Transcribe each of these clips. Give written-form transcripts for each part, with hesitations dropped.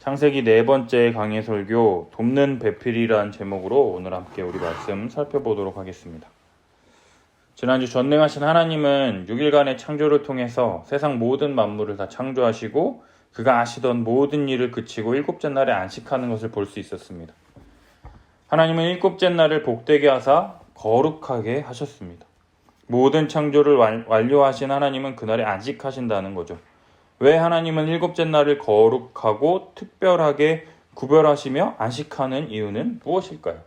창세기 네 번째 강의 설교 돕는 배필이란 제목으로 오늘 함께 우리 말씀 살펴보도록 하겠습니다. 지난주 전능하신 하나님은 6일간의 창조를 통해서 세상 모든 만물을 다 창조하시고 그가 하시던 모든 일을 그치고 일곱째 날에 안식하는 것을 볼 수 있었습니다. 하나님은 일곱째 날을 복되게 하사 거룩하게 하셨습니다. 모든 창조를 완료하신 하나님은 그날에 안식하신다는 거죠. 왜 하나님은 일곱째 날을 거룩하고 특별하게 구별하시며 안식하는 이유는 무엇일까요?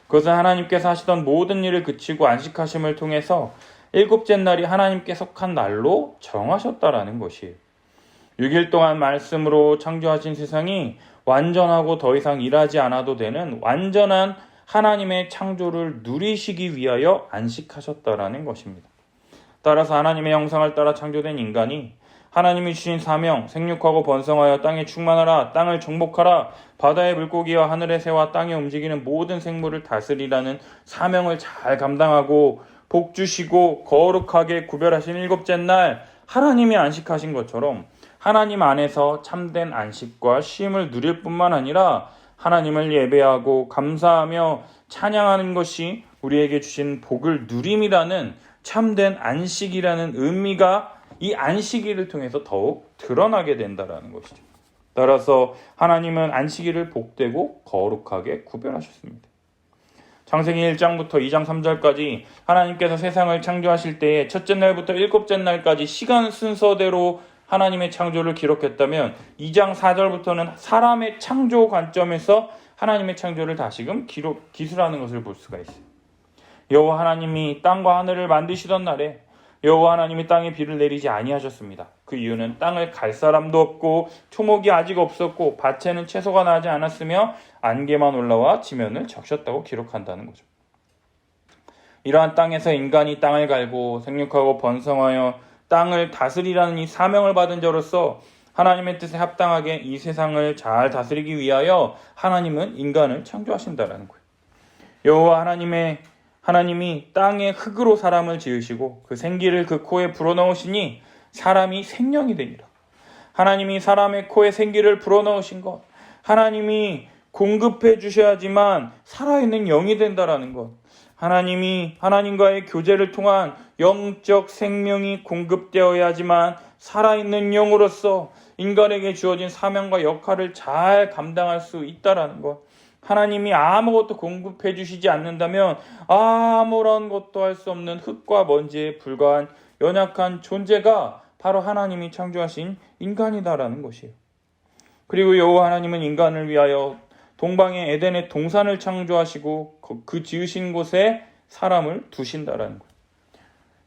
그것은 하나님께서 하시던 모든 일을 그치고 안식하심을 통해서 일곱째 날이 하나님께 속한 날로 정하셨다라는 것이에요. 6일 동안 말씀으로 창조하신 세상이 완전하고 더 이상 일하지 않아도 되는 완전한 하나님의 창조를 누리시기 위하여 안식하셨다라는 것입니다. 따라서 하나님의 형상을 따라 창조된 인간이 하나님이 주신 사명, 생육하고 번성하여 땅에 충만하라, 땅을 정복하라, 바다의 물고기와 하늘의 새와 땅에 움직이는 모든 생물을 다스리라는 사명을 잘 감당하고 복 주시고 거룩하게 구별하신 일곱째 날 하나님이 안식하신 것처럼 하나님 안에서 참된 안식과 쉼을 누릴 뿐만 아니라 하나님을 예배하고 감사하며 찬양하는 것이 우리에게 주신 복을 누림이라는 참된 안식이라는 의미가 이 안식일을 통해서 더욱 드러나게 된다는 것이죠. 따라서 하나님은 안식일을 복되고 거룩하게 구별하셨습니다. 창세기 1장부터 2장 3절까지 하나님께서 세상을 창조하실 때에 첫째 날부터 일곱째 날까지 시간 순서대로 하나님의 창조를 기록했다면 2장 4절부터는 사람의 창조 관점에서 하나님의 창조를 다시금 기술하는 것을 볼 수가 있어요. 여호와 하나님이 땅과 하늘을 만드시던 날에 여호와 하나님이 땅에 비를 내리지 아니하셨습니다. 그 이유는 땅을 갈 사람도 없고 토목이 아직 없었고 밭에는 채소가 나지 않았으며 안개만 올라와 지면을 적셨다고 기록한다는 거죠. 이러한 땅에서 인간이 땅을 갈고 생육하고 번성하여 땅을 다스리라는 이 사명을 받은 자로서 하나님의 뜻에 합당하게 이 세상을 잘 다스리기 위하여 하나님은 인간을 창조하신다는 거예요. 여호와 하나님이 땅의 흙으로 사람을 지으시고 그 생기를 그 코에 불어넣으시니 사람이 생명이 되니라. 하나님이 사람의 코에 생기를 불어넣으신 것, 하나님이 공급해 주셔야지만 살아있는 영이 된다라는 것, 하나님이 하나님과의 교제를 통한 영적 생명이 공급되어야지만 살아있는 영으로서 인간에게 주어진 사명과 역할을 잘 감당할 수 있다라는 것, 하나님이 아무것도 공급해 주시지 않는다면 아무런 것도 할 수 없는 흙과 먼지에 불과한 연약한 존재가 바로 하나님이 창조하신 인간이다라는 것이에요. 그리고 여호와 하나님은 인간을 위하여 동방의 에덴의 동산을 창조하시고 그 지으신 곳에 사람을 두신다라는 거예요.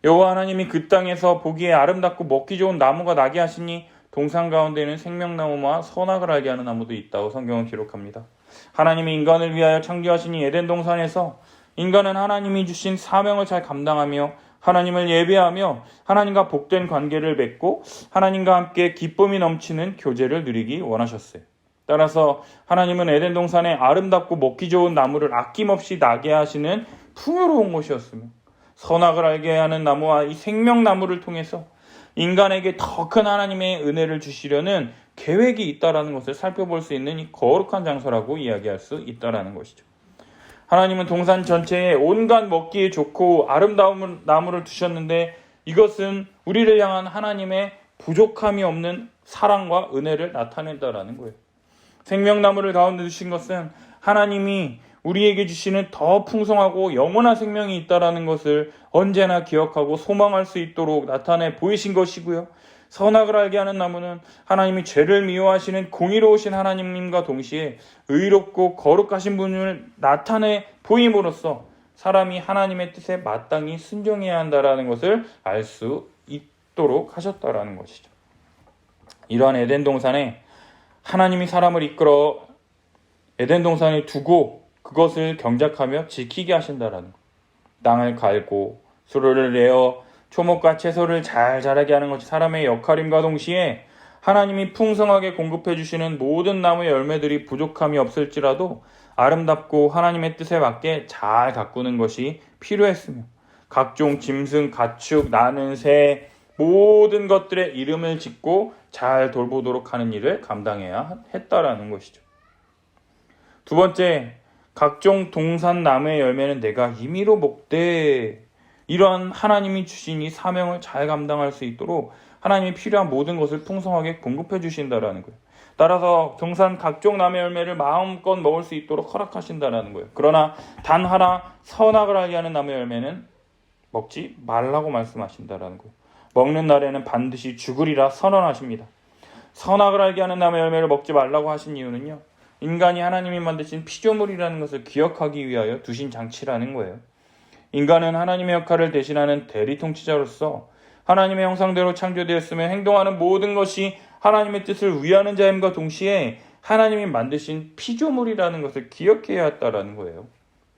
여호와 하나님이 그 땅에서 보기에 아름답고 먹기 좋은 나무가 나게 하시니 동산 가운데는 생명나무와 선악을 알게 하는 나무도 있다고 성경은 기록합니다. 하나님이 인간을 위하여 창조하시니 에덴 동산에서 인간은 하나님이 주신 사명을 잘 감당하며 하나님을 예배하며 하나님과 복된 관계를 맺고 하나님과 함께 기쁨이 넘치는 교제를 누리기 원하셨어요. 따라서 하나님은 에덴 동산에 아름답고 먹기 좋은 나무를 아낌없이 나게 하시는 풍요로운 곳이었으며 선악을 알게 하는 나무와 이 생명나무를 통해서 인간에게 더 큰 하나님의 은혜를 주시려는 계획이 있다라는 것을 살펴볼 수 있는 이 거룩한 장소라고 이야기할 수 있다라는 것이죠. 하나님은 동산 전체에 온갖 먹기에 좋고 아름다운 나무를 두셨는데 이것은 우리를 향한 하나님의 부족함이 없는 사랑과 은혜를 나타낸다라는 거예요. 생명나무를 가운데 두신 것은 하나님이 우리에게 주시는 더 풍성하고 영원한 생명이 있다라는 것을 언제나 기억하고 소망할 수 있도록 나타내 보이신 것이고요. 선악을 알게 하는 나무는 하나님이 죄를 미워하시는 공의로우신 하나님과 동시에 의롭고 거룩하신 분을 나타내 보임으로써 사람이 하나님의 뜻에 마땅히 순종해야 한다라는 것을 알 수 있도록 하셨다라는 것이죠. 이러한 에덴 동산에 하나님이 사람을 이끌어 에덴 동산에 두고 그것을 경작하며 지키게 하신다라는 것. 땅을 갈고 수로를 내어 초목과 채소를 잘 자라게 하는 것이 사람의 역할임과 동시에 하나님이 풍성하게 공급해 주시는 모든 나무의 열매들이 부족함이 없을지라도 아름답고 하나님의 뜻에 맞게 잘 가꾸는 것이 필요했으며 각종 짐승, 가축, 나는 새, 모든 것들의 이름을 짓고 잘 돌보도록 하는 일을 감당해야 했다라는 것이죠. 두 번째, 각종 동산 나무의 열매는 내가 임의로 먹되, 이러한 하나님이 주신 이 사명을 잘 감당할 수 있도록 하나님이 필요한 모든 것을 풍성하게 공급해 주신다라는 거예요. 따라서 동산 각종 나무의 열매를 마음껏 먹을 수 있도록 허락하신다라는 거예요. 그러나 단 하나 선악을 알게 하는 나무의 열매는 먹지 말라고 말씀하신다라는 거예요. 먹는 날에는 반드시 죽으리라 선언하십니다. 선악을 알게 하는 나무의 열매를 먹지 말라고 하신 이유는요, 인간이 하나님이 만드신 피조물이라는 것을 기억하기 위하여 두신 장치라는 거예요. 인간은 하나님의 역할을 대신하는 대리 통치자로서 하나님의 형상대로 창조되었으며 행동하는 모든 것이 하나님의 뜻을 위하는 자임과 동시에 하나님이 만드신 피조물이라는 것을 기억해야 했다라는 거예요.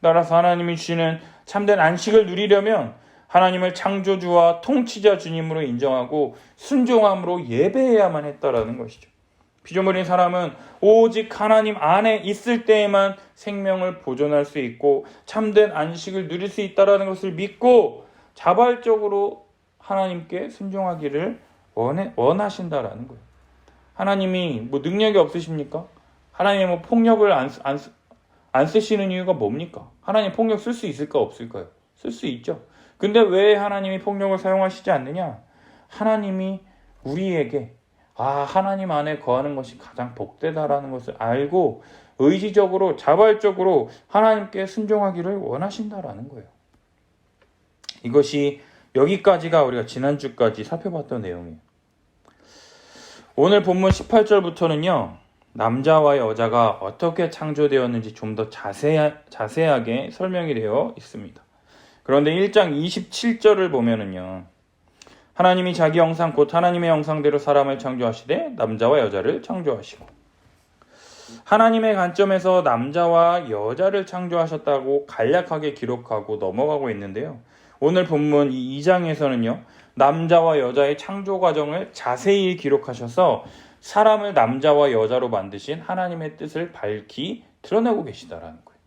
따라서 하나님이 주시는 참된 안식을 누리려면 하나님을 창조주와 통치자 주님으로 인정하고 순종함으로 예배해야만 했다라는 것이죠. 피조물인 사람은 오직 하나님 안에 있을 때에만 생명을 보존할 수 있고 참된 안식을 누릴 수 있다는 것을 믿고 자발적으로 하나님께 순종하기를 원하신다라는 거예요. 하나님이 뭐 능력이 없으십니까? 하나님이 뭐 폭력을 안 쓰시는 이유가 뭡니까? 하나님 폭력 쓸 수 있을까 없을까요? 쓸 수 있죠. 근데 왜 하나님이 폭력을 사용하시지 않느냐? 하나님이 우리에게 하나님 안에 거하는 것이 가장 복되다라는 것을 알고 의지적으로 자발적으로 하나님께 순종하기를 원하신다라는 거예요. 이것이 여기까지가 우리가 지난주까지 살펴봤던 내용이에요. 오늘 본문 18절부터는요, 남자와 여자가 어떻게 창조되었는지 좀 더 자세하게 설명이 되어 있습니다. 그런데 1장 27절을 보면은요, 하나님이 자기 형상 곧 하나님의 형상대로 사람을 창조하시되 남자와 여자를 창조하시고, 하나님의 관점에서 남자와 여자를 창조하셨다고 간략하게 기록하고 넘어가고 있는데요, 오늘 본문 이 2장에서는요 남자와 여자의 창조 과정을 자세히 기록하셔서 사람을 남자와 여자로 만드신 하나님의 뜻을 밝히 드러내고 계시다라는 거예요.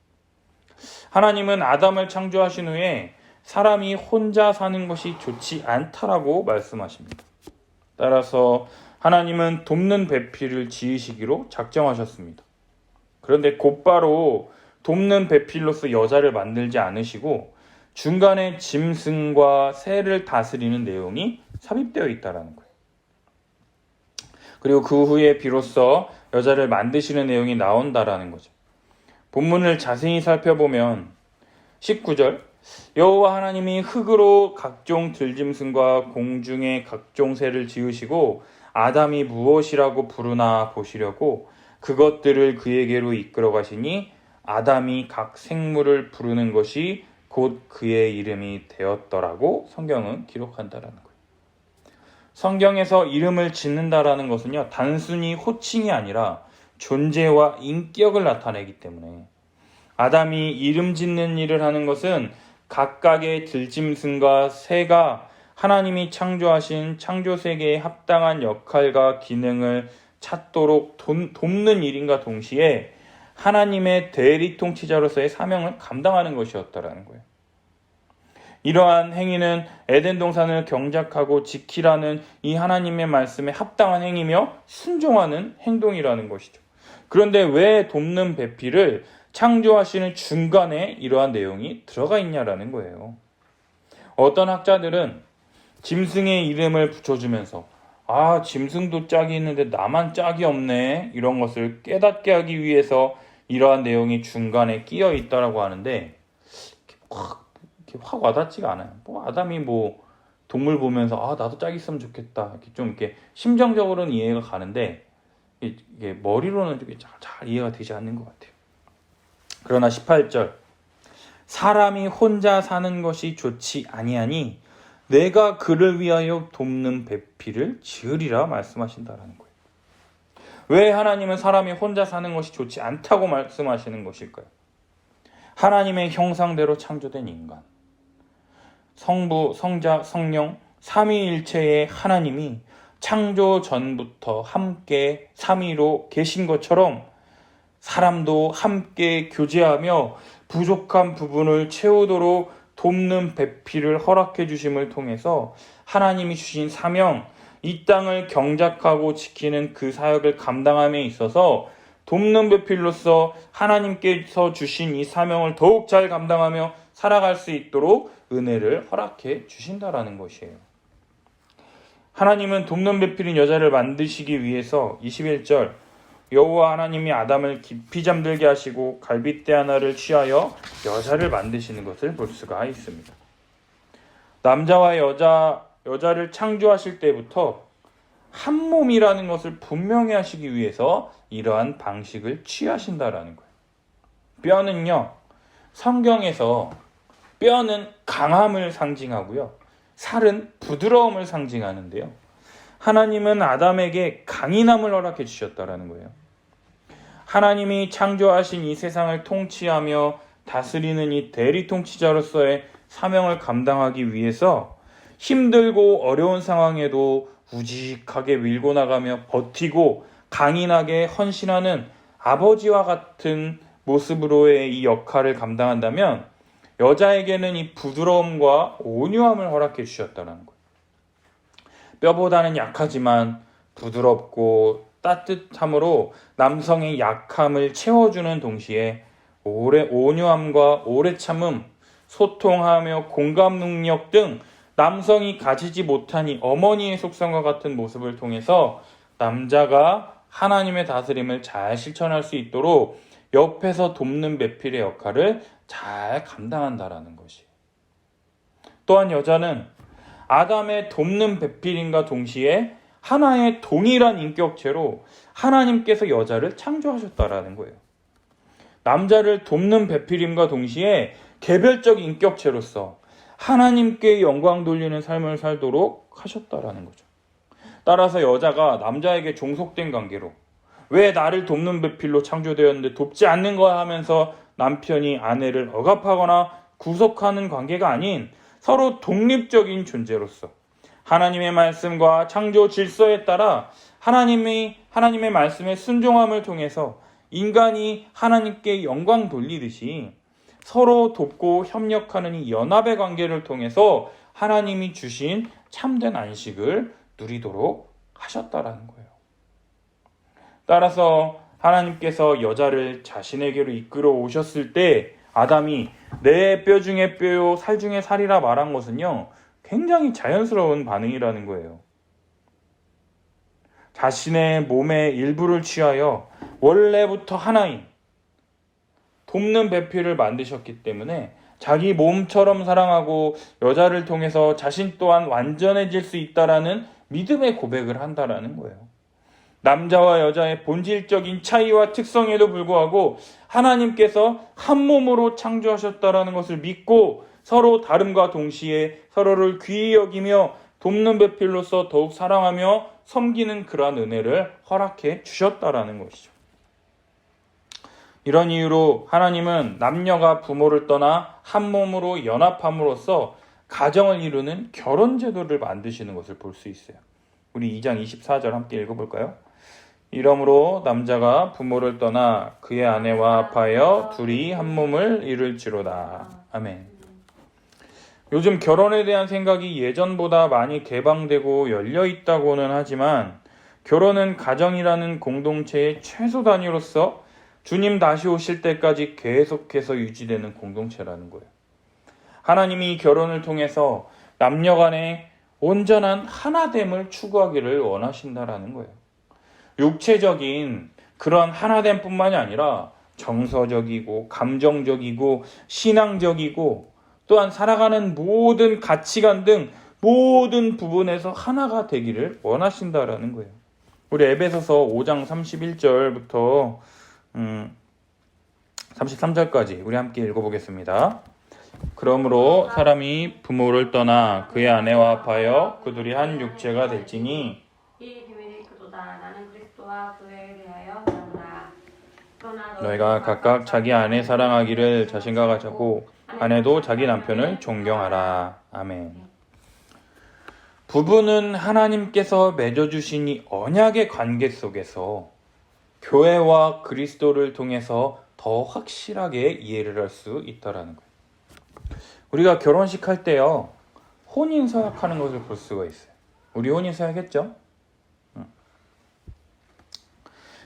하나님은 아담을 창조하신 후에 사람이 혼자 사는 것이 좋지 않다라고 말씀하십니다. 따라서 하나님은 돕는 배필을 지으시기로 작정하셨습니다. 그런데 곧바로 돕는 배필로서 여자를 만들지 않으시고 중간에 짐승과 새를 다스리는 내용이 삽입되어 있다는 거예요. 그리고 그 후에 비로소 여자를 만드시는 내용이 나온다라는 거죠. 본문을 자세히 살펴보면 19절, 여호와 하나님이 흙으로 각종 들짐승과 공중의 각종 새를 지으시고 아담이 무엇이라고 부르나 보시려고 그것들을 그에게로 이끌어 가시니 아담이 각 생물을 부르는 것이 곧 그의 이름이 되었더라고 성경은 기록한다라는 거예요. 성경에서 이름을 짓는다라는 것은요, 단순히 호칭이 아니라 존재와 인격을 나타내기 때문에 아담이 이름 짓는 일을 하는 것은 각각의 들짐승과 새가 하나님이 창조하신 창조세계에 합당한 역할과 기능을 찾도록 돕는 일인가 동시에 하나님의 대리 통치자로서의 사명을 감당하는 것이었다라는 거예요. 이러한 행위는 에덴 동산을 경작하고 지키라는 이 하나님의 말씀에 합당한 행위며 순종하는 행동이라는 것이죠. 그런데 왜 돕는 배필을 창조하시는 중간에 이러한 내용이 들어가 있냐라는 거예요. 어떤 학자들은 짐승의 이름을 붙여주면서 짐승도 짝이 있는데 나만 짝이 없네, 이런 것을 깨닫게 하기 위해서 이러한 내용이 중간에 끼어 있다라고 하는데 확 와닿지가 않아요. 아담이 동물 보면서 나도 짝이 있으면 좋겠다, 이렇게 심정적으로는 이해가 가는데 이게 머리로는 잘 이해가 되지 않는 것 같아요. 그러나 18절, 사람이 혼자 사는 것이 좋지 아니하니 내가 그를 위하여 돕는 배필을 지으리라 말씀하신다라는 거예요. 왜 하나님은 사람이 혼자 사는 것이 좋지 않다고 말씀하시는 것일까요? 하나님의 형상대로 창조된 인간, 성부, 성자, 성령, 삼위일체의 하나님이 창조 전부터 함께 삼위로 계신 것처럼 사람도 함께 교제하며 부족한 부분을 채우도록 돕는 배필을 허락해 주심을 통해서 하나님이 주신 사명, 이 땅을 경작하고 지키는 그 사역을 감당함에 있어서 돕는 배필로서 하나님께서 주신 이 사명을 더욱 잘 감당하며 살아갈 수 있도록 은혜를 허락해 주신다라는 것이에요. 하나님은 돕는 배필인 여자를 만드시기 위해서 21절 여호와 하나님이 아담을 깊이 잠들게 하시고 갈빗대 하나를 취하여 여자를 만드시는 것을 볼 수가 있습니다. 남자와 여자를 창조하실 때부터 한 몸이라는 것을 분명히 하시기 위해서 이러한 방식을 취하신다라는 거예요. 뼈는요, 성경에서 뼈는 강함을 상징하고요, 살은 부드러움을 상징하는데요. 하나님은 아담에게 강인함을 허락해 주셨다라는 거예요. 하나님이 창조하신 이 세상을 통치하며 다스리는 이 대리 통치자로서의 사명을 감당하기 위해서 힘들고 어려운 상황에도 우직하게 밀고 나가며 버티고 강인하게 헌신하는 아버지와 같은 모습으로의 이 역할을 감당한다면 여자에게는 이 부드러움과 온유함을 허락해 주셨다는 거예요. 뼈보다는 약하지만 부드럽고 따뜻함으로 남성의 약함을 채워주는 동시에 온유함과 오래 참음, 소통하며 공감 능력 등 남성이 가지지 못한 이 어머니의 속성과 같은 모습을 통해서 남자가 하나님의 다스림을 잘 실천할 수 있도록 옆에서 돕는 배필의 역할을 잘 감당한다라는 것이. 또한 여자는 아담의 돕는 배필인과 동시에 하나의 동일한 인격체로 하나님께서 여자를 창조하셨다라는 거예요. 남자를 돕는 배필임과 동시에 개별적 인격체로서 하나님께 영광 돌리는 삶을 살도록 하셨다라는 거죠. 따라서 여자가 남자에게 종속된 관계로 왜 나를 돕는 배필로 창조되었는데 돕지 않는 거야 하면서 남편이 아내를 억압하거나 구속하는 관계가 아닌 서로 독립적인 존재로서 하나님의 말씀과 창조 질서에 따라 하나님의 말씀에 순종함을 통해서 인간이 하나님께 영광 돌리듯이 서로 돕고 협력하는 이 연합의 관계를 통해서 하나님이 주신 참된 안식을 누리도록 하셨다라는 거예요. 따라서 하나님께서 여자를 자신에게로 이끌어 오셨을 때 아담이 내 뼈 중에 뼈요 살 중에 살이라 말한 것은요, 굉장히 자연스러운 반응이라는 거예요. 자신의 몸의 일부를 취하여 원래부터 하나인 돕는 배필을 만드셨기 때문에 자기 몸처럼 사랑하고 여자를 통해서 자신 또한 완전해질 수 있다라는 믿음의 고백을 한다라는 거예요. 남자와 여자의 본질적인 차이와 특성에도 불구하고 하나님께서 한 몸으로 창조하셨다라는 것을 믿고 서로 다름과 동시에 서로를 귀히 여기며 돕는 배필로서 더욱 사랑하며 섬기는 그러한 은혜를 허락해 주셨다라는 것이죠. 이런 이유로 하나님은 남녀가 부모를 떠나 한 몸으로 연합함으로써 가정을 이루는 결혼 제도를 만드시는 것을 볼 수 있어요. 우리 2장 24절 함께 읽어볼까요? 이러므로 남자가 부모를 떠나 그의 아내와 합하여 둘이 한 몸을 이룰지로다. 아멘. 요즘 결혼에 대한 생각이 예전보다 많이 개방되고 열려있다고는 하지만 결혼은 가정이라는 공동체의 최소 단위로서 주님 다시 오실 때까지 계속해서 유지되는 공동체라는 거예요. 하나님이 결혼을 통해서 남녀 간의 온전한 하나됨을 추구하기를 원하신다라는 거예요. 육체적인 그런 하나됨뿐만이 아니라 정서적이고 감정적이고 신앙적이고 또한 살아가는 모든 가치관 등 모든 부분에서 하나가 되기를 원하신다라는 거예요. 우리 에베소서 5장 31절부터 33절까지 우리 함께 읽어보겠습니다. 그러므로 사람이 부모를 떠나 그의 아내와 합하여 그들이 한 육체가 될지니 이 비밀이 그도다. 나는 그리스도와 교회에 대하여 말한다. 그러나 너희가 각각 자기 아내 사랑하기를 자신과 같고 아내도 자기 남편을 존경하라. 아멘. 부부는 하나님께서 맺어주신 이 언약의 관계 속에서 교회와 그리스도를 통해서 더 확실하게 이해를 할 수 있다라는 거예요. 우리가 결혼식 할 때요, 혼인 서약하는 것을 볼 수가 있어요. 우리 혼인 서약 했죠?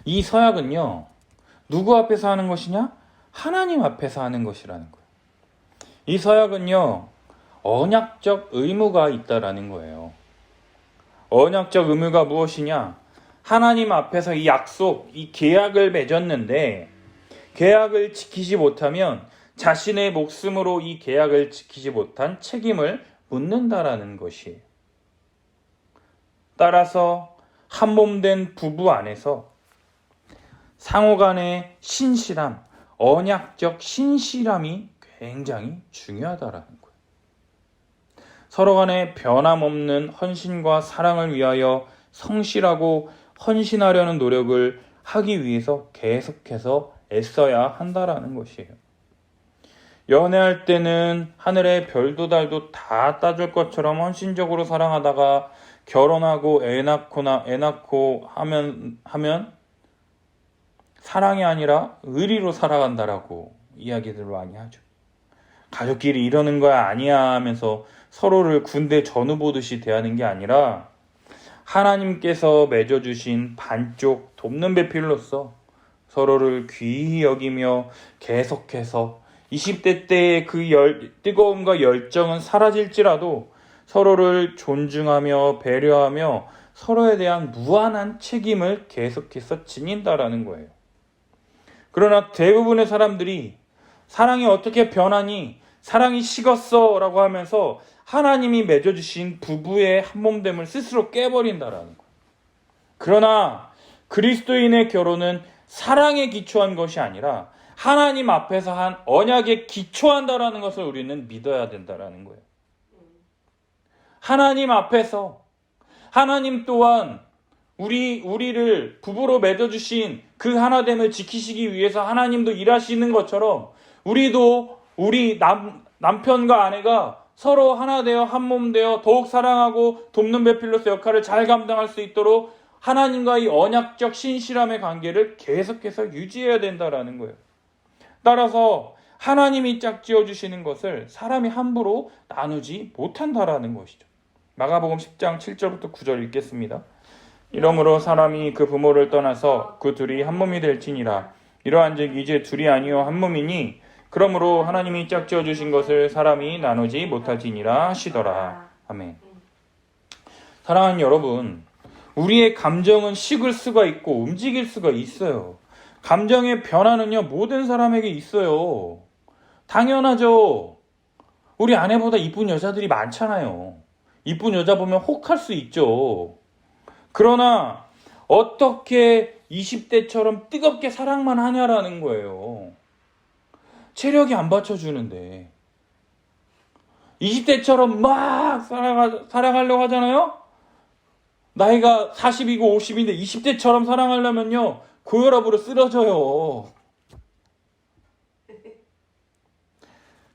이 서약은요, 누구 앞에서 하는 것이냐? 하나님 앞에서 하는 것이라는 거예요. 이 서약은요, 언약적 의무가 있다라는 거예요. 언약적 의무가 무엇이냐? 하나님 앞에서 이 약속, 이 계약을 맺었는데 계약을 지키지 못하면 자신의 목숨으로 이 계약을 지키지 못한 책임을 묻는다라는 것이에요. 따라서 한 몸 된 부부 안에서 상호간의 신실함, 언약적 신실함이 굉장히 중요하다라는 거예요. 서로 간에 변함없는 헌신과 사랑을 위하여 성실하고 헌신하려는 노력을 하기 위해서 계속해서 애써야 한다라는 것이에요. 연애할 때는 하늘의 별도 달도 다 따줄 것처럼 헌신적으로 사랑하다가 결혼하고 애 낳고 하면 사랑이 아니라 의리로 살아간다라고 이야기들을 많이 하죠. 가족끼리 이러는 거야 아니야 하면서 서로를 군대 전우 보듯이 대하는 게 아니라 하나님께서 맺어주신 반쪽 돕는 배필로서 서로를 귀히 여기며 계속해서 20대 때의 그 뜨거움과 열정은 사라질지라도 서로를 존중하며 배려하며 서로에 대한 무한한 책임을 계속해서 지닌다라는 거예요. 그러나 대부분의 사람들이 사랑이 어떻게 변하니? 사랑이 식었어 라고 하면서 하나님이 맺어주신 부부의 한몸됨을 스스로 깨버린다라는 거예요. 그러나 그리스도인의 결혼은 사랑에 기초한 것이 아니라 하나님 앞에서 한 언약에 기초한다라는 것을 우리는 믿어야 된다라는 거예요. 하나님 앞에서 하나님 또한 우리를 부부로 맺어주신 그 하나됨을 지키시기 위해서 하나님도 일하시는 것처럼 우리도 우리 남편과 아내가 서로 하나 되어 한 몸 되어 더욱 사랑하고 돕는 배필로서 역할을 잘 감당할 수 있도록 하나님과 이 언약적 신실함의 관계를 계속해서 유지해야 된다라는 거예요. 따라서 하나님이 짝지어 주시는 것을 사람이 함부로 나누지 못한다라는 것이죠. 마가복음 10장 7절부터 9절 읽겠습니다. 이러므로 사람이 그 부모를 떠나서 그 둘이 한 몸이 될지니라. 이러한즉 이제 둘이 아니요 한 몸이니 그러므로 하나님이 짝지어 주신 것을 사람이 나누지 못할지니라 하시더라. 아멘. 사랑하는 여러분, 우리의 감정은 식을 수가 있고 움직일 수가 있어요. 감정의 변화는요 모든 사람에게 있어요. 당연하죠. 우리 아내보다 이쁜 여자들이 많잖아요. 이쁜 여자 보면 혹할 수 있죠. 그러나 어떻게 20대처럼 뜨겁게 사랑만 하냐라는 거예요. 체력이 안 받쳐주는데 20대처럼 막 사랑하려고 하잖아요. 나이가 40이고 50인데 20대처럼 사랑하려면요 고혈압으로 쓰러져요.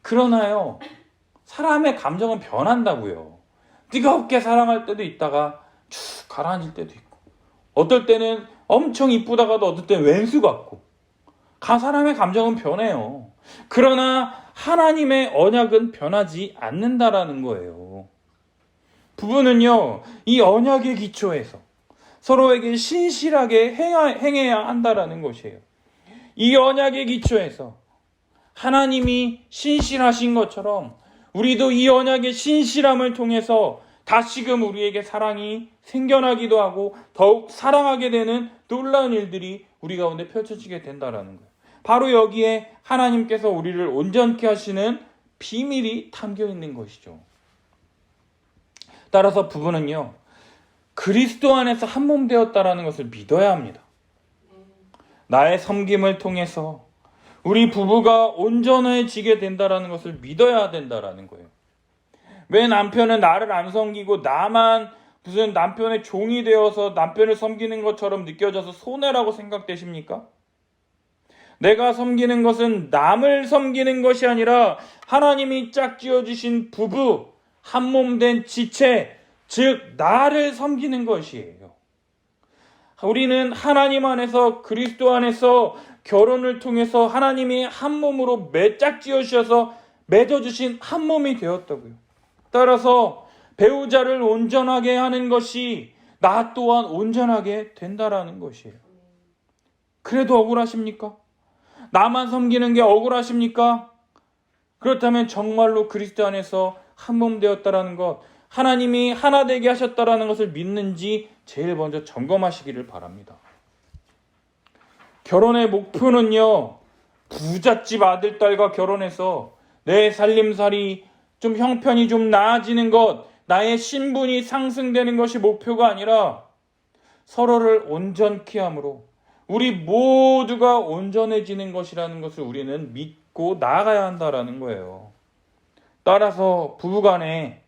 그러나요 사람의 감정은 변한다고요. 뜨겁게 사랑할 때도 있다가 쭉 가라앉을 때도 있고, 어떨 때는 엄청 이쁘다가도 어떨 때는 왼수 같고, 사람의 감정은 변해요. 그러나 하나님의 언약은 변하지 않는다라는 거예요. 부부는요 이 언약의 기초에서 서로에게 신실하게 행해야 한다라는 것이에요. 이 언약의 기초에서 하나님이 신실하신 것처럼 우리도 이 언약의 신실함을 통해서 다시금 우리에게 사랑이 생겨나기도 하고 더욱 사랑하게 되는 놀라운 일들이 우리 가운데 펼쳐지게 된다라는 거예요. 바로 여기에 하나님께서 우리를 온전케 하시는 비밀이 담겨 있는 것이죠. 따라서 부부는요 그리스도 안에서 한 몸 되었다라는 것을 믿어야 합니다. 나의 섬김을 통해서 우리 부부가 온전해지게 된다라는 것을 믿어야 된다라는 거예요. 왜 남편은 나를 안 섬기고 나만 무슨 남편의 종이 되어서 남편을 섬기는 것처럼 느껴져서 손해라고 생각되십니까? 내가 섬기는 것은 남을 섬기는 것이 아니라 하나님이 짝지어 주신 부부, 한 몸 된 지체, 즉 나를 섬기는 것이에요. 우리는 하나님 안에서 그리스도 안에서 결혼을 통해서 하나님이 한 몸으로 짝지어 주셔서 맺어주신 한 몸이 되었다고요. 따라서 배우자를 온전하게 하는 것이 나 또한 온전하게 된다라는 것이에요. 그래도 억울하십니까? 나만 섬기는 게 억울하십니까? 그렇다면 정말로 그리스도 안에서 한 몸 되었다라는 것, 하나님이 하나 되게 하셨다라는 것을 믿는지 제일 먼저 점검하시기를 바랍니다. 결혼의 목표는요, 부잣집 아들, 딸과 결혼해서 내 살림살이 좀 형편이 좀 나아지는 것, 나의 신분이 상승되는 것이 목표가 아니라 서로를 온전케 함으로 우리 모두가 온전해지는 것이라는 것을 우리는 믿고 나아가야 한다라는 거예요. 따라서 부부간에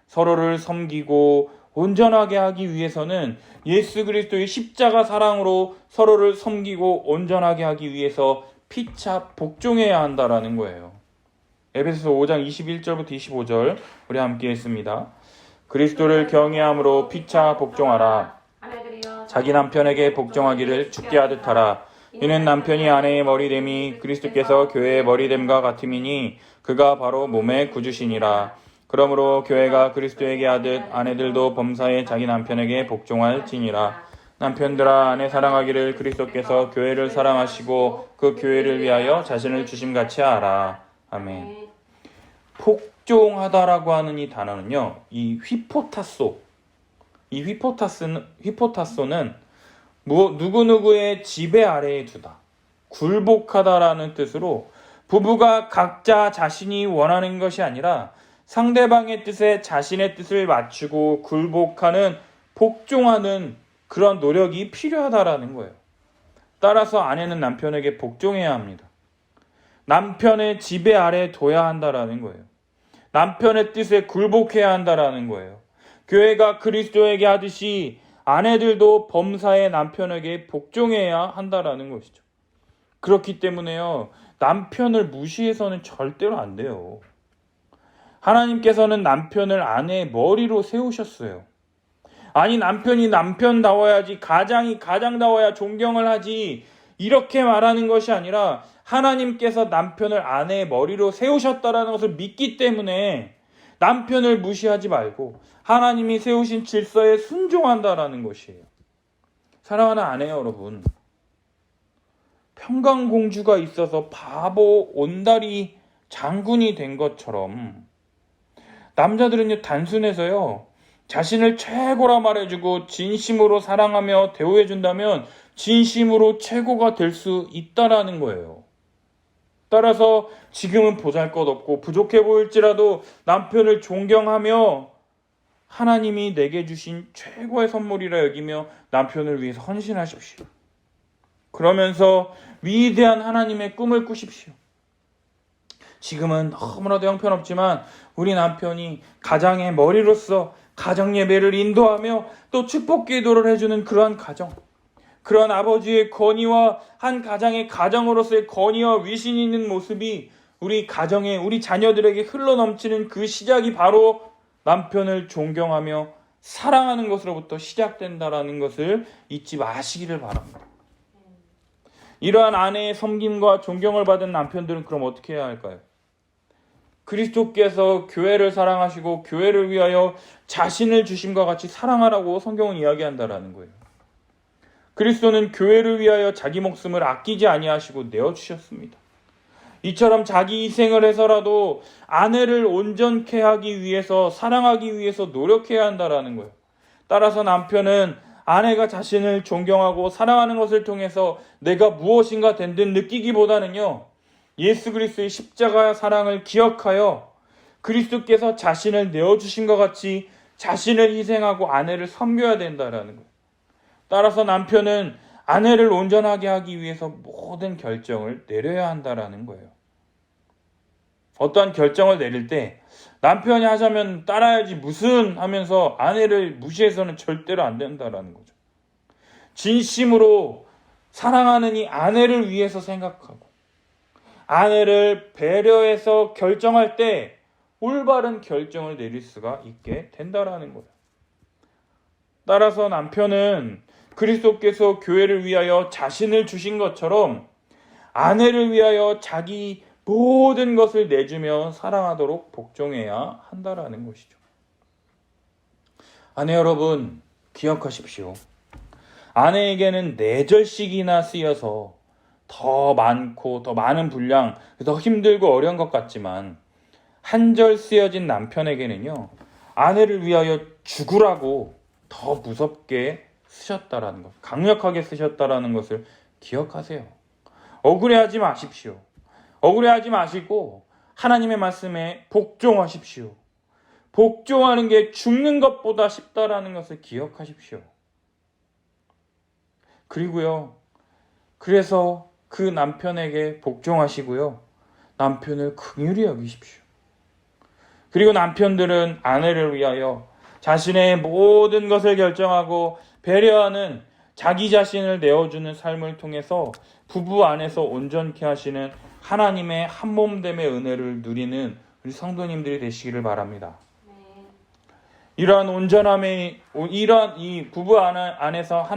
서로를 섬기고 온전하게 하기 위해서는 예수 그리스도의 십자가 사랑으로 서로를 섬기고 온전하게 하기 위해서 피차 복종해야 한다라는 거예요. 에베소서 5장 21절부터 25절 우리 함께 했습니다. 그리스도를 경외함으로 피차 복종하라. 자기 남편에게 복종하기를 죽게 하듯 하라. 이는 남편이 아내의 머리됨이 그리스도께서 교회의 머리됨과 같음이니 그가 바로 몸의 구주시니라. 그러므로 교회가 그리스도에게 하듯 아내들도 범사에 자기 남편에게 복종할지니라. 남편들아 아내 사랑하기를 그리스도께서 교회를 사랑하시고 그 교회를 위하여 자신을 주심같이 하라. 아멘. 복종하다라고 하는 이 단어는요, 이 휘포타소는 누구누구의 지배 아래에 두다, 굴복하다라는 뜻으로 부부가 각자 자신이 원하는 것이 아니라 상대방의 뜻에 자신의 뜻을 맞추고 굴복하는, 복종하는 그런 노력이 필요하다라는 거예요. 따라서 아내는 남편에게 복종해야 합니다. 남편의 지배 아래에 둬야 한다라는 거예요. 남편의 뜻에 굴복해야 한다라는 거예요. 교회가 그리스도에게 하듯이 아내들도 범사의 남편에게 복종해야 한다라는 것이죠. 그렇기 때문에요, 남편을 무시해서는 절대로 안 돼요. 하나님께서는 남편을 아내의 머리로 세우셨어요. 아니, 남편이 남편다워야지, 가장이 가장다워야 존경을 하지, 이렇게 말하는 것이 아니라 하나님께서 남편을 아내의 머리로 세우셨다라는 것을 믿기 때문에 남편을 무시하지 말고 하나님이 세우신 질서에 순종한다라는 것이에요. 사랑하는 아내 여러분, 평강공주가 있어서 바보 온다리 장군이 된 것처럼 남자들은요, 단순해서요, 자신을 최고라 말해주고 진심으로 사랑하며 대우해준다면 진심으로 최고가 될 수 있다라는 거예요. 따라서 지금은 보잘것없고 부족해 보일지라도 남편을 존경하며 하나님이 내게 주신 최고의 선물이라 여기며 남편을 위해서 헌신하십시오. 그러면서 위대한 하나님의 꿈을 꾸십시오. 지금은 너무나도 형편없지만 우리 남편이 가장의 머리로서 가정 예배를 인도하며 또 축복 기도를 해주는 그러한 가정, 그런 아버지의 권위와 한 가장의 가정으로서의 권위와 위신이 있는 모습이 우리 가정에, 우리 자녀들에게 흘러넘치는 그 시작이 바로 남편을 존경하며 사랑하는 것으로부터 시작된다라는 것을 잊지 마시기를 바랍니다. 이러한 아내의 섬김과 존경을 받은 남편들은 그럼 어떻게 해야 할까요? 그리스도께서 교회를 사랑하시고 교회를 위하여 자신을 주심과 같이 사랑하라고 성경은 이야기한다라는 거예요. 그리스도는 교회를 위하여 자기 목숨을 아끼지 아니하시고 내어주셨습니다. 이처럼 자기 희생을 해서라도 아내를 온전케 하기 위해서, 사랑하기 위해서 노력해야 한다라는 거예요. 따라서 남편은 아내가 자신을 존경하고 사랑하는 것을 통해서 내가 무엇인가 된 듯 느끼기보다는요, 예수 그리스도의 십자가의 사랑을 기억하여 그리스도께서 자신을 내어주신 것 같이 자신을 희생하고 아내를 섬겨야 된다라는 거예요. 따라서 남편은 아내를 온전하게 하기 위해서 모든 결정을 내려야 한다라는 거예요. 어떠한 결정을 내릴 때 남편이 하자면 따라야지 무슨 하면서 아내를 무시해서는 절대로 안 된다라는 거죠. 진심으로 사랑하는 이 아내를 위해서 생각하고 아내를 배려해서 결정할 때 올바른 결정을 내릴 수가 있게 된다라는 거예요. 따라서 남편은 그리스도께서 교회를 위하여 자신을 주신 것처럼 아내를 위하여 자기 모든 것을 내주며 사랑하도록 복종해야 한다라는 것이죠. 아내 여러분, 기억하십시오. 아내에게는 4절씩이나 쓰여서 더 많고 더 많은 분량, 더 힘들고 어려운 것 같지만 한 절 쓰여진 남편에게는요, 아내를 위하여 죽으라고 더 무섭게 쓰셨다라는 것, 강력하게 쓰셨다라는 것을 기억하세요. 억울해하지 마십시오. 억울해하지 마시고 하나님의 말씀에 복종하십시오. 복종하는 게 죽는 것보다 쉽다라는 것을 기억하십시오. 그리고요, 그래서 그 남편에게 복종하시고요, 남편을 긍휼히 여기십시오. 그리고 남편들은 아내를 위하여 자신의 모든 것을 결정하고 배려하는, 자기 자신을 내어주는 삶을 통해서 부부 안에서 온전케 하시는 하나님의 한몸됨의 은혜를 누리는 우리 성도님들이 되시기를 바랍니다. 이러한 온전함의, 이러한 이 부부 안에서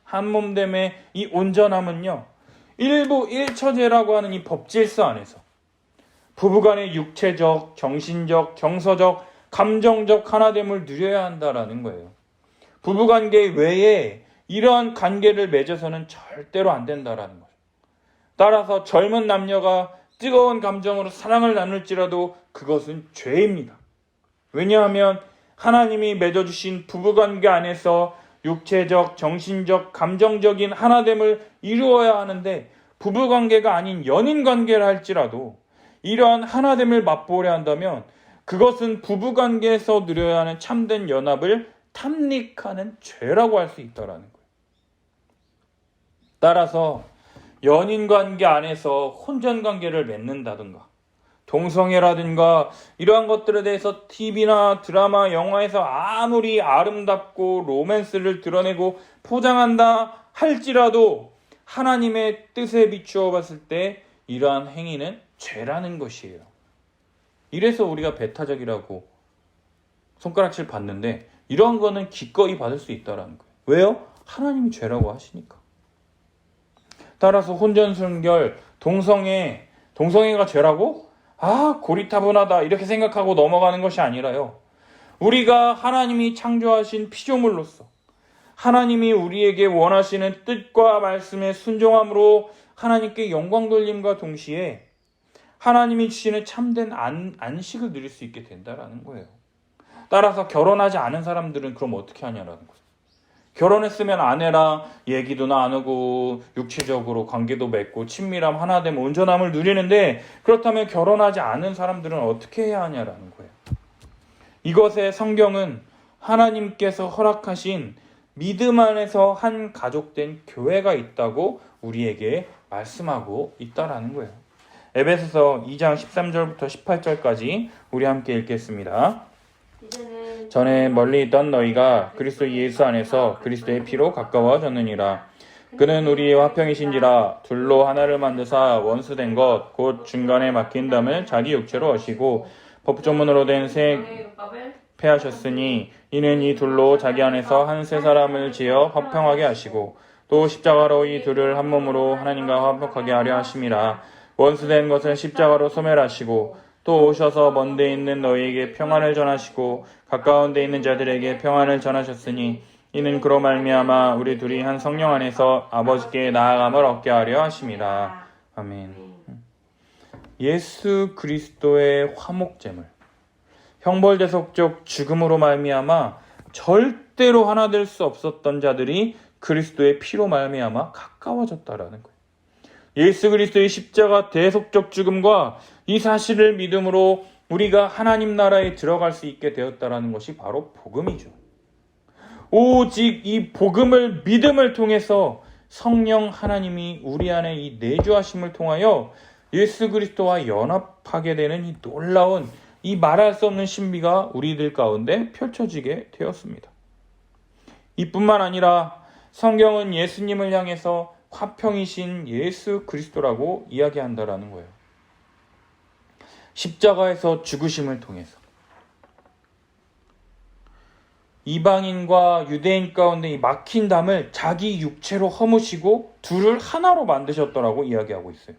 한몸됨의 이 온전함은요, 일부 일처제라고 하는 이 법질서 안에서 부부간의 육체적, 정신적, 정서적, 감정적 하나됨을 누려야 한다라는 거예요. 부부관계 외에 이러한 관계를 맺어서는 절대로 안 된다라는 거죠. 따라서 젊은 남녀가 뜨거운 감정으로 사랑을 나눌지라도 그것은 죄입니다. 왜냐하면 하나님이 맺어주신 부부관계 안에서 육체적, 정신적, 감정적인 하나됨을 이루어야 하는데, 부부관계가 아닌 연인관계를 할지라도 이러한 하나됨을 맛보려 한다면 그것은 부부관계에서 누려야 하는 참된 연합을 탐닉하는 죄라고 할 수 있다는 거예요. 따라서 연인관계 안에서 혼전관계를 맺는다든가 동성애라든가 이러한 것들에 대해서 TV나 드라마, 영화에서 아무리 아름답고 로맨스를 드러내고 포장한다 할지라도 하나님의 뜻에 비추어 봤을 때 이러한 행위는 죄라는 것이에요. 이래서 우리가 배타적이라고 손가락질 받는데, 이러한 거는 기꺼이 받을 수 있다는 거예요. 왜요? 하나님이 죄라고 하시니까. 따라서 혼전순결, 동성애가 죄라고? 고리타분하다 이렇게 생각하고 넘어가는 것이 아니라요, 우리가 하나님이 창조하신 피조물로서 하나님이 우리에게 원하시는 뜻과 말씀에 순종함으로 하나님께 영광 돌림과 동시에 하나님이 주시는 참된 안식을 누릴 수 있게 된다라는 거예요. 따라서 결혼하지 않은 사람들은 그럼 어떻게 하냐라는 거예요. 결혼했으면 아내랑 얘기도 나누고 육체적으로 관계도 맺고 친밀함, 하나됨, 온전함을 누리는데, 그렇다면 결혼하지 않은 사람들은 어떻게 해야 하냐라는 거예요. 이것에 성경은 하나님께서 허락하신 믿음 안에서 한 가족된 교회가 있다고 우리에게 말씀하고 있다라는 거예요. 에베소서 2장 13절부터 18절까지 우리 함께 읽겠습니다. 전에 멀리 있던 너희가 그리스도 예수 안에서 그리스도의 피로 가까워졌느니라. 그는 우리의 화평이신지라. 둘로 하나를 만드사 원수된 것 곧 중간에 막힌 담을 자기 육체로 하시고 법조문으로 된 새 폐하셨으니, 이는 이 둘로 자기 안에서 한 새 사람을 지어 화평하게 하시고 또 십자가로 이 둘을 한 몸으로 하나님과 화평하게 하려 하심이라. 원수된 것은 십자가로 소멸하시고 또 오셔서 먼 데 있는 너희에게 평안을 전하시고 가까운 데 있는 자들에게 평안을 전하셨으니, 이는 그로 말미암아 우리 둘이 한 성령 안에서 아버지께 나아감을 얻게 하려 하심이라. 아멘. 예수 그리스도의 화목제물, 형벌대속적 죽음으로 말미암아 절대로 하나 될 수 없었던 자들이 그리스도의 피로 말미암아 가까워졌다라는 거예요. 예수 그리스도의 십자가 대속적 죽음과 이 사실을 믿음으로 우리가 하나님 나라에 들어갈 수 있게 되었다라는 것이 바로 복음이죠. 오직 이 복음을, 믿음을 통해서 성령 하나님이 우리 안에 이 내주하심을 통하여 예수 그리스도와 연합하게 되는 이 놀라운, 이 말할 수 없는 신비가 우리들 가운데 펼쳐지게 되었습니다. 이뿐만 아니라 성경은 예수님을 향해서 화평이신 예수 그리스도라고 이야기한다라는 거예요. 십자가에서 죽으심을 통해서 이방인과 유대인 가운데 이 막힌 담을 자기 육체로 허무시고 둘을 하나로 만드셨더라고 이야기하고 있어요.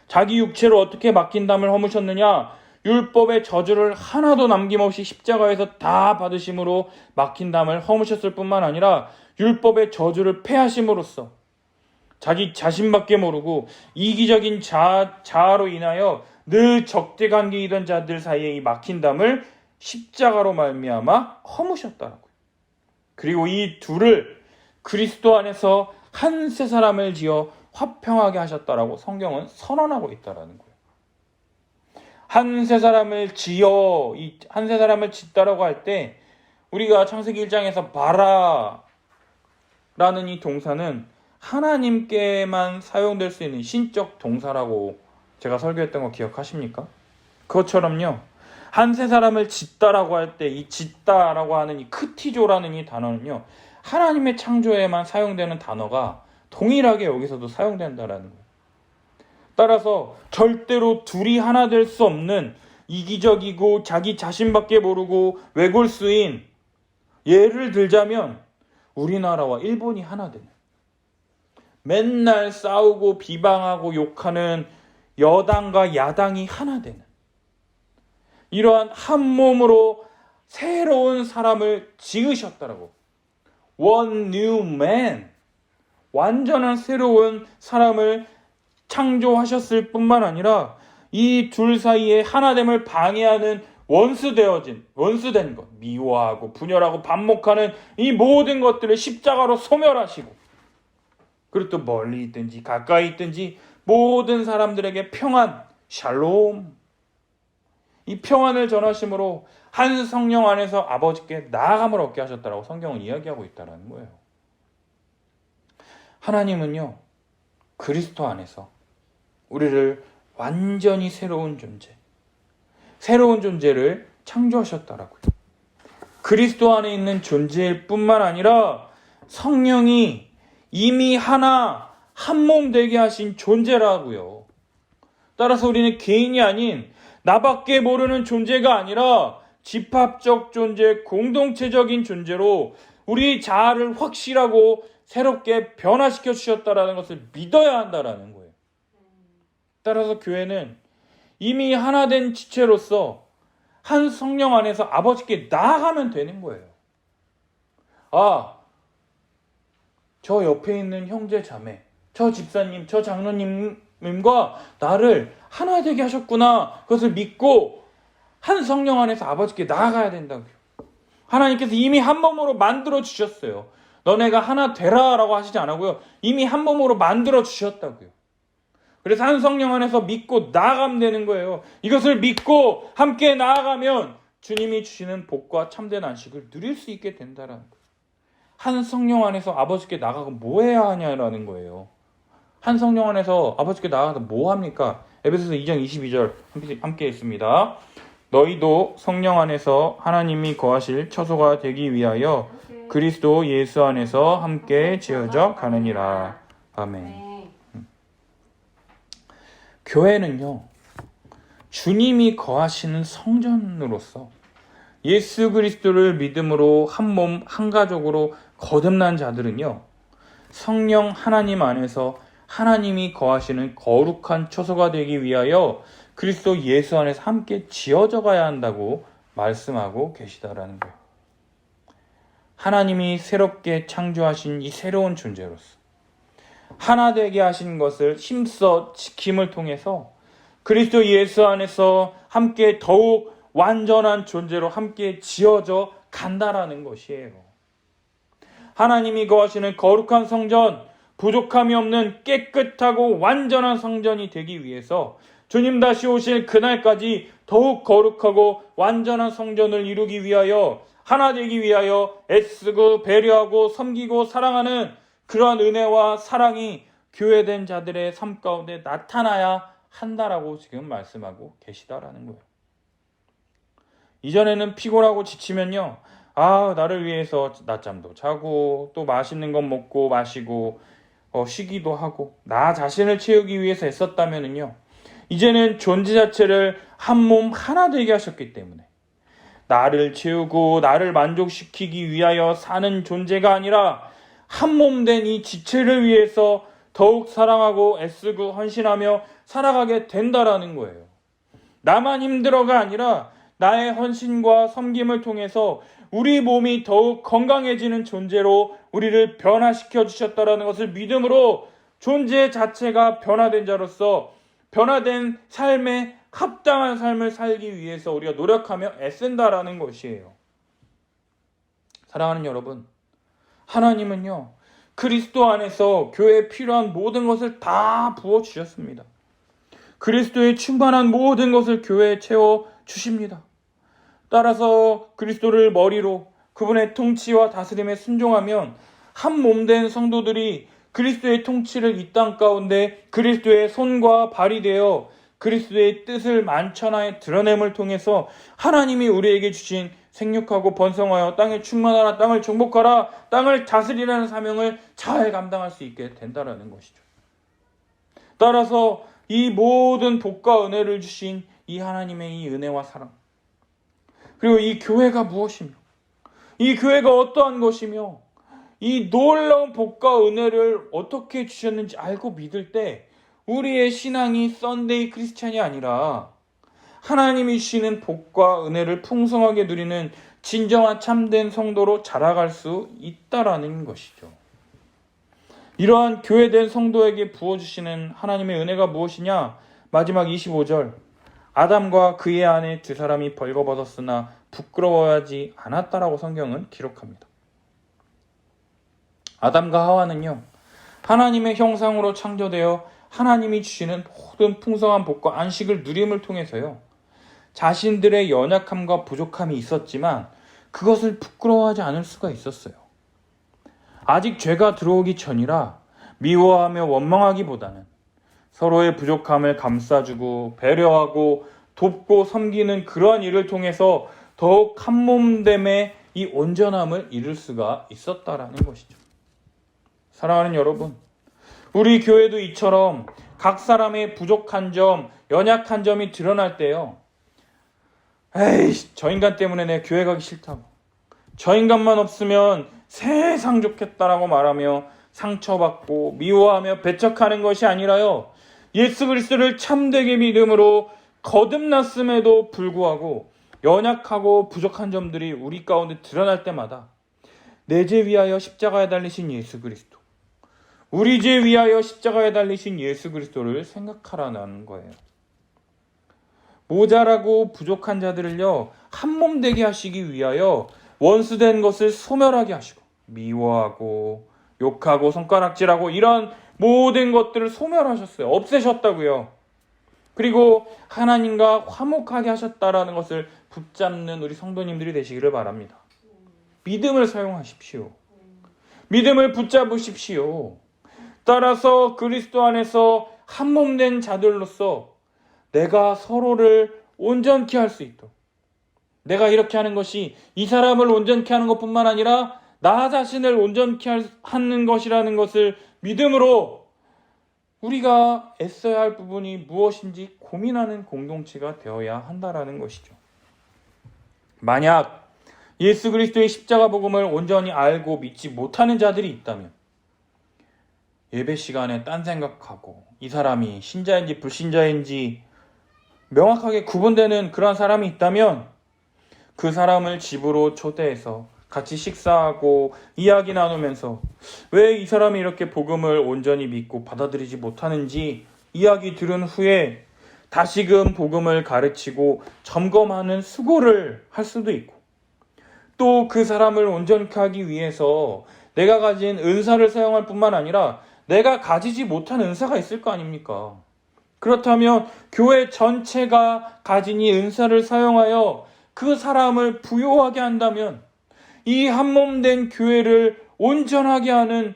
자기 육체를 어떻게 맡긴담을 허무셨느냐? 율법의 저주를 하나도 남김없이 십자가에서 다 받으심으로 맡긴담을 허무셨을 뿐만 아니라 율법의 저주를 패하심으로써 자기 자신밖에 모르고 이기적인 자아로 인하여 늘 적대관계이던 자들 사이에 이 막힌담을 십자가로 말미암아 허무셨다라고요. 그리고 이 둘을 그리스도 안에서 한 세 사람을 지어 화평하게 하셨다라고 성경은 선언하고 있다라는 거예요. 한 세 사람을 지어, 이 한 세 사람을 짓다라고 할 때 우리가 창세기 1장에서 바라라는 이 동사는 하나님께만 사용될 수 있는 신적 동사라고 제가 설교했던 거 기억하십니까? 그것처럼요. 한 세 사람을 짓다라고 할 때 이 짓다라고 하는 이 크티조라는 이 단어는요. 하나님의 창조에만 사용되는 단어가 동일하게 여기서도 사용된다라는 거예요. 따라서 절대로 둘이 하나 될 수 없는 이기적이고 자기 자신밖에 모르고 외골수인, 예를 들자면 우리나라와 일본이 하나 되는, 맨날 싸우고 비방하고 욕하는 여당과 야당이 하나 되는, 이러한 한 몸으로 새로운 사람을 지으셨다라고. One new man, 완전한 새로운 사람을 창조하셨을 뿐만 아니라 이 둘 사이에 하나됨을 방해하는 원수된 것, 미워하고 분열하고 반목하는 이 모든 것들을 십자가로 소멸하시고, 그리고 또 멀리 있든지 가까이 있든지 모든 사람들에게 평안, 샬롬, 이 평안을 전하심으로 한 성령 안에서 아버지께 나아감을 얻게 하셨다라고 성경은 이야기하고 있다는 거예요. 하나님은요, 그리스도 안에서 우리를 완전히 새로운 존재를 창조하셨다라고요. 그리스도 안에 있는 존재일 뿐만 아니라 성령이 이미 한 몸 되게 하신 존재라고요. 따라서 우리는 개인이 아닌 나밖에 모르는 존재가 아니라 집합적 존재, 공동체적인 존재로 우리 자아를 확실하고 새롭게 변화시켜 주셨다라는 것을 믿어야 한다라는 거예요. 따라서 교회는 이미 하나 된 지체로서 한 성령 안에서 아버지께 나아가면 되는 거예요. 저 옆에 있는 형제 자매, 저 집사님, 저 장로님과 나를 하나 되게 하셨구나. 그것을 믿고 한 성령 안에서 아버지께 나아가야 된다고요. 하나님께서 이미 한 몸으로 만들어 주셨어요. 너네가 하나 되라 라고 하시지 않았고요. 이미 한 몸으로 만들어 주셨다고요. 그래서 한 성령 안에서 믿고 나아가면 되는 거예요. 이것을 믿고 함께 나아가면 주님이 주시는 복과 참된 안식을 누릴 수 있게 된다는 거예요. 한 성령 안에서 아버지께 나가고 뭐 해야 하냐라는 거예요. 한 성령 안에서 아버지께 나가서 뭐 합니까? 에베소서 2장 22절 함께 읽습니다. 너희도 성령 안에서 하나님이 거하실 처소가 되기 위하여 그리스도 예수 안에서 함께 지어져 가느니라. 아멘. 교회는요, 주님이 거하시는 성전으로서 예수 그리스도를 믿음으로 한 몸, 한 가족으로 거듭난 자들은요, 성령 하나님 안에서 하나님이 거하시는 거룩한 처소가 되기 위하여 그리스도 예수 안에서 함께 지어져 가야 한다고 말씀하고 계시다라는 거예요. 하나님이 새롭게 창조하신 이 새로운 존재로서 하나 되게 하신 것을 힘써 지킴을 통해서 그리스도 예수 안에서 함께 더욱 완전한 존재로 함께 지어져 간다라는 것이에요. 하나님이 거하시는 거룩한 성전, 부족함이 없는 깨끗하고 완전한 성전이 되기 위해서 주님 다시 오실 그날까지 더욱 거룩하고 완전한 성전을 이루기 위하여, 하나 되기 위하여 애쓰고 배려하고 섬기고 사랑하는 그러한 은혜와 사랑이 교회된 자들의 삶 가운데 나타나야 한다라고 지금 말씀하고 계시다라는 거예요. 이전에는 피곤하고 지치면요, 나를 위해서 낮잠도 자고 또 맛있는 것 먹고 마시고 쉬기도 하고 나 자신을 채우기 위해서 애썼다면은요, 이제는 존재 자체를 한 몸 하나 되게 하셨기 때문에 나를 채우고 나를 만족시키기 위하여 사는 존재가 아니라 한 몸 된 이 지체를 위해서 더욱 사랑하고 애쓰고 헌신하며 살아가게 된다라는 거예요. 나만 힘들어가 아니라 나의 헌신과 섬김을 통해서 우리 몸이 더욱 건강해지는 존재로 우리를 변화시켜 주셨다라는 것을 믿음으로 존재 자체가 변화된 자로서 변화된 삶에 합당한 삶을 살기 위해서 우리가 노력하며 애쓴다라는 것이에요. 사랑하는 여러분, 하나님은요, 그리스도 안에서 교회에 필요한 모든 것을 다 부어주셨습니다. 그리스도의 충만한 모든 것을 교회에 채워주십니다. 따라서 그리스도를 머리로 그분의 통치와 다스림에 순종하면 한 몸된 성도들이 그리스도의 통치를 이 땅 가운데 그리스도의 손과 발이 되어 그리스도의 뜻을 만천하에 드러냄을 통해서 하나님이 우리에게 주신 생육하고 번성하여 땅에 충만하라, 땅을 정복하라, 땅을 다스리라는 사명을 잘 감당할 수 있게 된다는 것이죠. 따라서 이 모든 복과 은혜를 주신 이 하나님의 이 은혜와 사랑, 그리고 이 교회가 무엇이며 이 교회가 어떠한 것이며 이 놀라운 복과 은혜를 어떻게 주셨는지 알고 믿을 때 우리의 신앙이 썬데이 크리스찬이 아니라 하나님이 주시는 복과 은혜를 풍성하게 누리는 진정한 참된 성도로 자라갈 수 있다라는 것이죠. 이러한 교회된 성도에게 부어주시는 하나님의 은혜가 무엇이냐? 마지막 25절, 아담과 그의 아내 두 사람이 벌거벗었으나 부끄러워하지 않았다라고 성경은 기록합니다. 아담과 하와는요, 하나님의 형상으로 창조되어 하나님이 주시는 모든 풍성한 복과 안식을 누림을 통해서요, 자신들의 연약함과 부족함이 있었지만 그것을 부끄러워하지 않을 수가 있었어요. 아직 죄가 들어오기 전이라 미워하며 원망하기보다는 서로의 부족함을 감싸주고 배려하고 돕고 섬기는 그러한 일을 통해서 더욱 한몸됨의 이 온전함을 이룰 수가 있었다라는 것이죠. 사랑하는 여러분, 우리 교회도 이처럼 각 사람의 부족한 점, 연약한 점이 드러날 때요, 에이, 저 인간 때문에 내 교회 가기 싫다고, 저 인간만 없으면 세상 좋겠다라고 말하며 상처받고 미워하며 배척하는 것이 아니라요, 예수 그리스도를 참되게 믿음으로 거듭났음에도 불구하고 연약하고 부족한 점들이 우리 가운데 드러날 때마다 내 죄 위하여 십자가에 달리신 예수 그리스도, 우리 죄 위하여 십자가에 달리신 예수 그리스도를 생각하라는 거예요. 모자라고 부족한 자들을요, 한몸 되게 하시기 위하여 원수된 것을 소멸하게 하시고 미워하고 욕하고 손가락질하고 이런 모든 것들을 소멸하셨어요. 없애셨다고요. 그리고 하나님과 화목하게 하셨다라는 것을 붙잡는 우리 성도님들이 되시기를 바랍니다. 믿음을 사용하십시오. 믿음을 붙잡으십시오. 따라서 그리스도 안에서 한몸된 자들로서 내가 서로를 온전케 할 수 있도록, 내가 이렇게 하는 것이 이 사람을 온전케 하는 것뿐만 아니라 나 자신을 온전케 하는 것이라는 것을 믿음으로 우리가 애써야 할 부분이 무엇인지 고민하는 공동체가 되어야 한다라는 것이죠. 만약 예수 그리스도의 십자가 복음을 온전히 알고 믿지 못하는 자들이 있다면, 예배 시간에 딴 생각하고 이 사람이 신자인지 불신자인지 명확하게 구분되는 그런 사람이 있다면 그 사람을 집으로 초대해서 같이 식사하고 이야기 나누면서 왜 이 사람이 이렇게 복음을 온전히 믿고 받아들이지 못하는지 이야기 들은 후에 다시금 복음을 가르치고 점검하는 수고를 할 수도 있고, 또 그 사람을 온전케 하기 위해서 내가 가진 은사를 사용할 뿐만 아니라 내가 가지지 못한 은사가 있을 거 아닙니까? 그렇다면 교회 전체가 가진 이 은사를 사용하여 그 사람을 부요하게 한다면 이 한몸된 교회를 온전하게 하는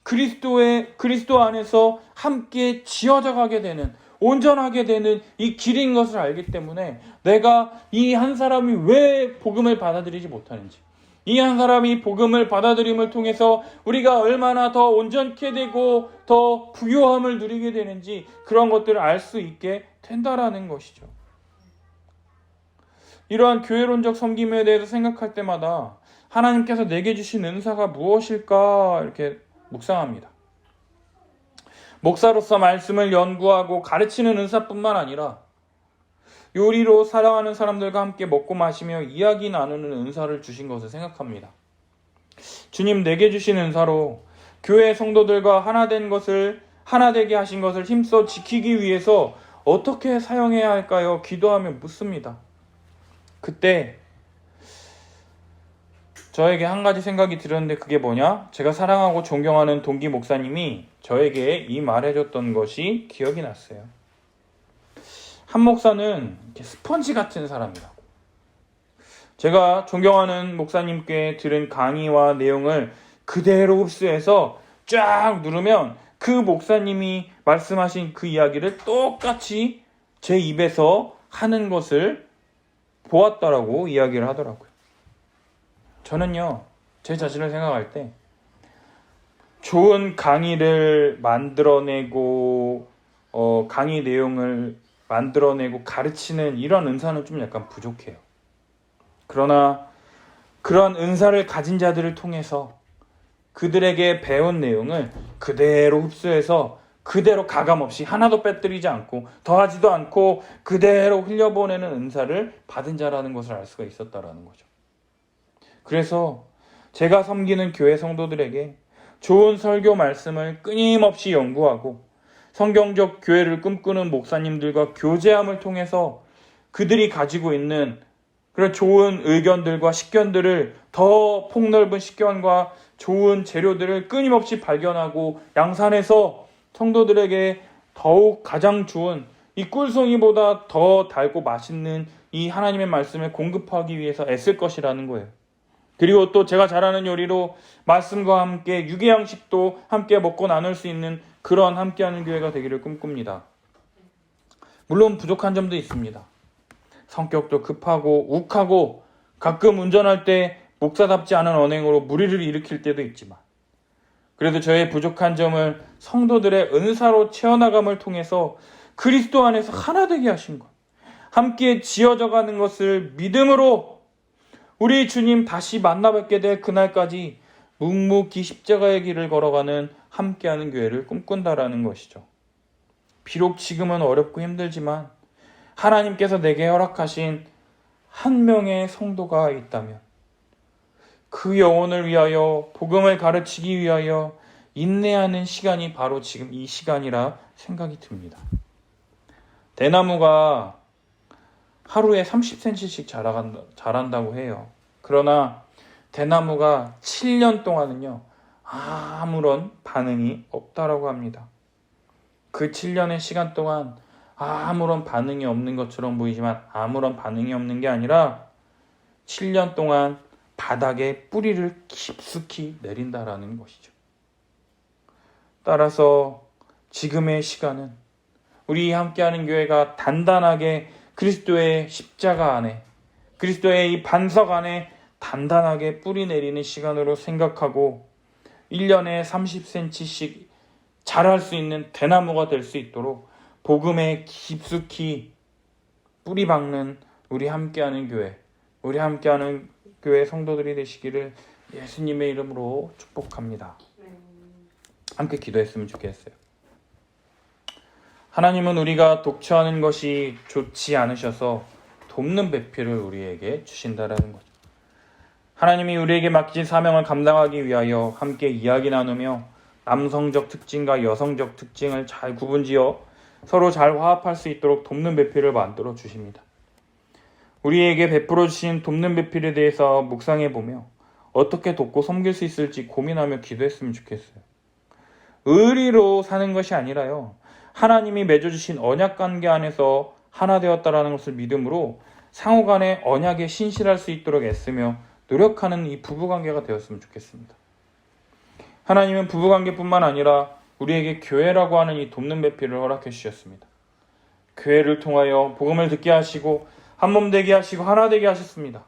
그리스도 안에서 함께 지어져 가게 되는, 온전하게 되는 이 길인 것을 알기 때문에 내가 이 한 사람이 왜 복음을 받아들이지 못하는지, 이 한 사람이 복음을 받아들임을 통해서 우리가 얼마나 더 온전케 되고 더 부요함을 누리게 되는지 그런 것들을 알 수 있게 된다라는 것이죠. 이러한 교회론적 섬김에 대해서 생각할 때마다 하나님께서 내게 주신 은사가 무엇일까 이렇게 묵상합니다. 목사로서 말씀을 연구하고 가르치는 은사뿐만 아니라 요리로 살아가는 사람들과 함께 먹고 마시며 이야기 나누는 은사를 주신 것을 생각합니다. 주님 내게 주신 은사로 교회 성도들과 하나 되게 하신 것을 힘써 지키기 위해서 어떻게 사용해야 할까요? 기도하며 묻습니다. 그때 저에게 한 가지 생각이 들었는데 그게 뭐냐? 제가 사랑하고 존경하는 동기 목사님이 저에게 이 말해줬던 것이 기억이 났어요. 한 목사는 이렇게 스펀지 같은 사람이라고. 제가 존경하는 목사님께 들은 강의와 내용을 그대로 흡수해서 쫙 누르면 그 목사님이 말씀하신 그 이야기를 똑같이 제 입에서 하는 것을 보았다라고 이야기를 하더라고요. 저는요, 제 자신을 생각할 때 좋은 강의를 만들어내고 강의 내용을 만들어내고 가르치는 이런 은사는 좀 약간 부족해요. 그러나 그런 은사를 가진 자들을 통해서 그들에게 배운 내용을 그대로 흡수해서 그대로 가감없이 하나도 빼뜨리지 않고 더하지도 않고 그대로 흘려보내는 은사를 받은 자라는 것을 알 수가 있었다라는 거죠. 그래서 제가 섬기는 교회 성도들에게 좋은 설교 말씀을 끊임없이 연구하고 성경적 교회를 꿈꾸는 목사님들과 교제함을 통해서 그들이 가지고 있는 그런 좋은 의견들과 식견들을 더 폭넓은 식견과 좋은 재료들을 끊임없이 발견하고 양산해서 성도들에게 더욱 가장 좋은 이 꿀송이보다 더 달고 맛있는 이 하나님의 말씀을 공급하기 위해서 애쓸 것이라는 거예요. 그리고 또 제가 잘하는 요리로 말씀과 함께 유괴양식도 함께 먹고 나눌 수 있는 그런 함께하는 교회가 되기를 꿈꿉니다. 물론 부족한 점도 있습니다. 성격도 급하고 욱하고 가끔 운전할 때 목사답지 않은 언행으로 무리를 일으킬 때도 있지만 그래도 저의 부족한 점을 성도들의 은사로 채워나감을 통해서 그리스도 안에서 하나 되게 하신 것, 함께 지어져 가는 것을 믿음으로 우리 주님 다시 만나뵙게 될 그날까지 묵묵히 십자가의 길을 걸어가는 함께하는 교회를 꿈꾼다라는 것이죠. 비록 지금은 어렵고 힘들지만 하나님께서 내게 허락하신 한 명의 성도가 있다면 그 영혼을 위하여 복음을 가르치기 위하여 인내하는 시간이 바로 지금 이 시간이라 생각이 듭니다. 대나무가 하루에 30cm씩 자란다고 해요. 그러나 대나무가 7년 동안은요 아무런 반응이 없다라고 합니다. 그 7년의 시간 동안 아무런 반응이 없는 것처럼 보이지만 아무런 반응이 없는 게 아니라 7년 동안 바닥에 뿌리를 깊숙이 내린다라는 것이죠. 따라서 지금의 시간은 우리 함께하는 교회가 단단하게 그리스도의 십자가 안에 그리스도의 이 반석 안에 단단하게 뿌리 내리는 시간으로 생각하고 1년에 30cm씩 자랄 수 있는 대나무가 될 수 있도록 복음에 깊숙이 뿌리 박는 우리 함께하는 교회, 우리 함께하는 교회 성도들이 되시기를 예수님의 이름으로 축복합니다. 함께 기도했으면 좋겠어요. 하나님은 우리가 독처하는 것이 좋지 않으셔서 돕는 배필을 우리에게 주신다라는 거죠. 하나님이 우리에게 맡기신 사명을 감당하기 위하여 함께 이야기 나누며 남성적 특징과 여성적 특징을 잘 구분지어 서로 잘 화합할 수 있도록 돕는 배필을 만들어 주십니다. 우리에게 베풀어 주신 돕는 배필에 대해서 묵상해 보며 어떻게 돕고 섬길 수 있을지 고민하며 기도했으면 좋겠어요. 의리로 사는 것이 아니라요. 하나님이 맺어주신 언약 관계 안에서 하나 되었다라는 것을 믿음으로 상호간의 언약에 신실할 수 있도록 애쓰며 노력하는 이 부부관계가 되었으면 좋겠습니다. 하나님은 부부관계뿐만 아니라 우리에게 교회라고 하는 이 돕는 배필을 허락해 주셨습니다. 교회를 통하여 복음을 듣게 하시고 한몸 되게 하시고 하나 되게 하셨습니다.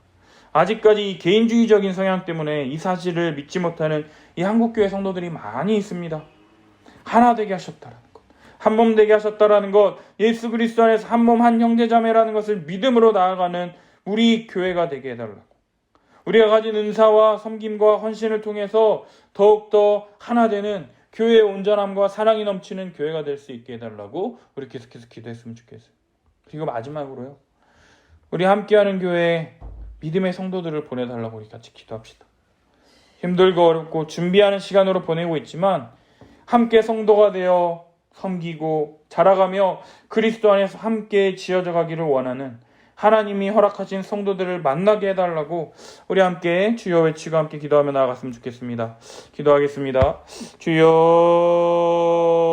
아직까지 이 개인주의적인 성향 때문에 이 사실을 믿지 못하는 이 한국교회 성도들이 많이 있습니다. 하나 되게 하셨다라는 것, 한몸 되게 하셨다라는 것, 예수 그리스도 안에서 한몸 한 형제자매라는 것을 믿음으로 나아가는 우리 교회가 되게 해달라고. 우리가 가진 은사와 섬김과 헌신을 통해서 더욱더 하나 되는 교회의 온전함과 사랑이 넘치는 교회가 될 수 있게 해달라고 우리 계속해서 기도했으면 좋겠어요. 그리고 마지막으로요. 우리 함께하는 교회에 믿음의 성도들을 보내달라고 우리 같이 기도합시다. 힘들고 어렵고 준비하는 시간으로 보내고 있지만 함께 성도가 되어 섬기고 자라가며 그리스도 안에서 함께 지어져 가기를 원하는 하나님이 허락하신 성도들을 만나게 해달라고 우리 함께 주여 외치고 함께 기도하며 나아갔으면 좋겠습니다. 기도하겠습니다. 주여